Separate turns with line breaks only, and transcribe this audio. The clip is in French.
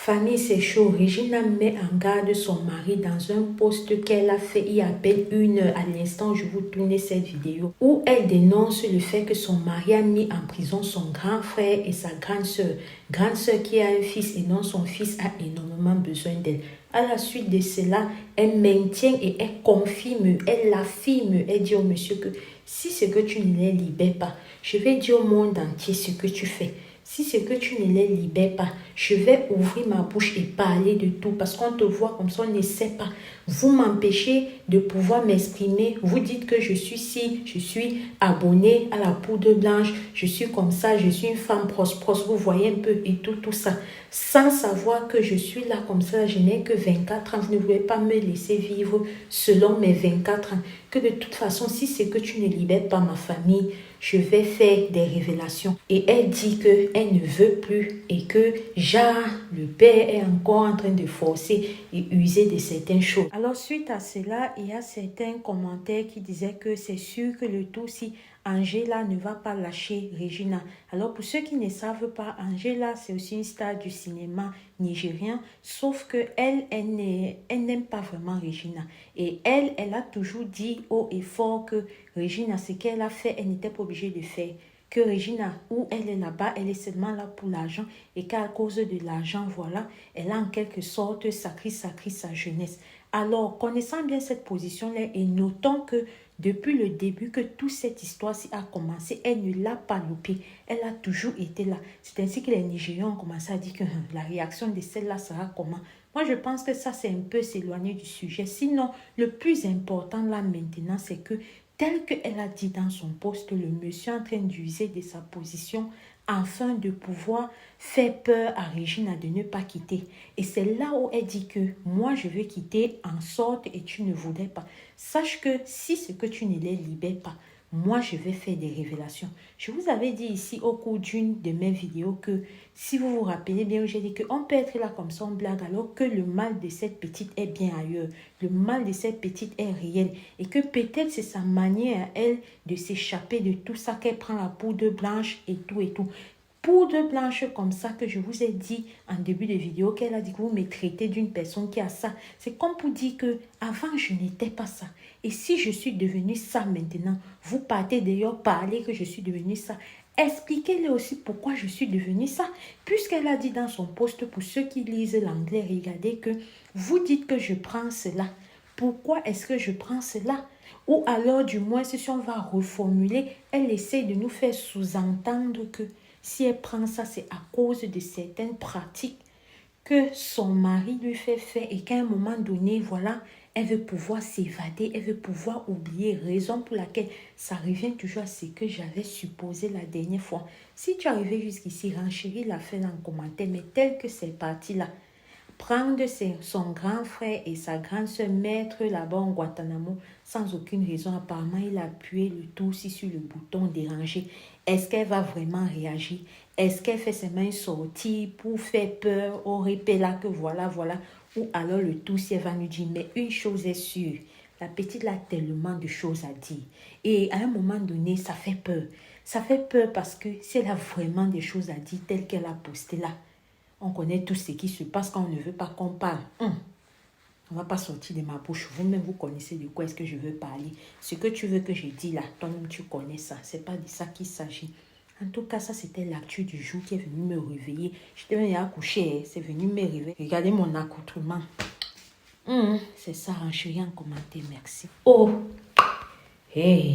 Famille, c'est chaud. Regina met en garde son mari dans un post qu'elle a fait il y a à peine 1 heure à l'instant où je vous tournais cette vidéo, où elle dénonce le fait que son mari a mis en prison son grand frère et sa grande sœur. Grande sœur qui a un fils et non son fils a énormément besoin d'elle. À la suite de cela, elle maintient et elle confirme, elle affirme, elle dit au monsieur que si c'est que tu ne les libères pas, je vais dire au monde entier ce que tu fais. Si c'est que tu ne les libères pas, je vais ouvrir ma bouche et parler de tout parce qu'on te voit comme ça, on ne sait pas. Vous m'empêchez de pouvoir m'exprimer. Vous dites que je suis ci, je suis abonnée à la poudre blanche, je suis comme ça, je suis une femme prospère. Vous voyez un peu et tout ça. Sans savoir que je suis là comme ça, je n'ai que 24 ans. Vous ne voulez pas me laisser vivre selon mes 24 ans. Que de toute façon, si c'est que tu ne libères pas ma famille, je vais faire des révélations. Et elle dit qu'elle ne veut plus et que le père est encore en train de forcer et user de certaines choses. Alors suite à cela, il y a certains commentaires qui disaient que c'est sûr que le tout si Angela ne va pas lâcher Regina. Alors pour ceux qui ne savent pas, Angela c'est aussi une star du cinéma nigérien, sauf que elle n'aime pas vraiment Regina. Et elle a toujours dit haut et fort que Regina, ce qu'elle a fait, elle n'était pas obligée de faire. Que Regina, où elle est là-bas, elle est seulement là pour l'argent et qu'à cause de l'argent, voilà, elle a en quelque sorte sacré sa jeunesse. Alors, connaissant bien cette position-là et notant que depuis le début que toute cette histoire-ci a commencé, elle ne l'a pas loupé. Elle a toujours été là. C'est ainsi que les Nigériens ont commencé à dire que la réaction de celle-là sera comment. Moi, je pense que ça, c'est un peu s'éloigner du sujet. Sinon, le plus important là maintenant, c'est que tel qu'elle a dit dans son poste, le monsieur est en train d'user de sa position afin de pouvoir faire peur à Regina de ne pas quitter. Et c'est là où elle dit que moi je veux quitter en sorte et tu ne voudrais pas. Sache que si c'est que tu ne les libères pas, moi je vais faire des révélations. Je vous avais dit ici au cours d'une de mes vidéos que si vous vous rappelez bien, j'ai dit qu'on peut être là comme ça en blague alors que le mal de cette petite est bien ailleurs. Le mal de cette petite est réel et que peut-être c'est sa manière à elle de s'échapper de tout ça qu'elle prend la poudre blanche et tout et tout. Poudre blanche comme ça que je vous ai dit en début de vidéo qu'elle a dit que vous me traitez d'une personne qui a ça. C'est comme pour dire que avant je n'étais pas ça. Et si je suis devenue ça maintenant, vous partez d'ailleurs parler que je suis devenue ça. Expliquez-le aussi pourquoi je suis devenue ça. Puisqu'elle a dit dans son post, pour ceux qui lisent l'anglais, regardez que vous dites que je prends cela. Pourquoi est-ce que je prends cela? Ou alors, du moins, si on va reformuler, elle essaie de nous faire sous-entendre que si elle prend ça, c'est à cause de certaines pratiques que son mari lui fait faire et qu'à un moment donné, voilà, elle veut pouvoir s'évader, elle veut pouvoir oublier, raison pour laquelle ça revient toujours à ce que j'avais supposé la dernière fois. Si tu es arrivé jusqu'ici, renchéris la fin en commentaire, mais tel que c'est parti là, prendre son grand frère et sa grande soeur, mettre là-bas en Guantanamo sans aucune raison. Apparemment, il a appuyé le tout aussi sur le bouton déranger. Est-ce qu'elle va vraiment réagir? Est-ce qu'elle fait ses mains sorties pour faire peur au répé là que voilà. Ou alors le tout si elle va nous dire, mais une chose est sûre, la petite a tellement de choses à dire. Et à un moment donné, ça fait peur. Ça fait peur parce que si elle a vraiment des choses à dire telles qu'elle a posté là, on connaît tout ce qui se passe quand on ne veut pas qu'on parle. On ne va pas sortir de ma bouche. Vous-même, vous connaissez de quoi est-ce que je veux parler. Ce que tu veux que je dise là, toi-même, tu connais ça. Ce n'est pas de ça qu'il s'agit. En tout cas, ça, c'était l'actu du jour qui est venu me réveiller. J'étais venue accoucher, c'est venu me réveiller. Regardez mon accoutrement. C'est ça, renchéris en commentaire, merci. Oh, hey.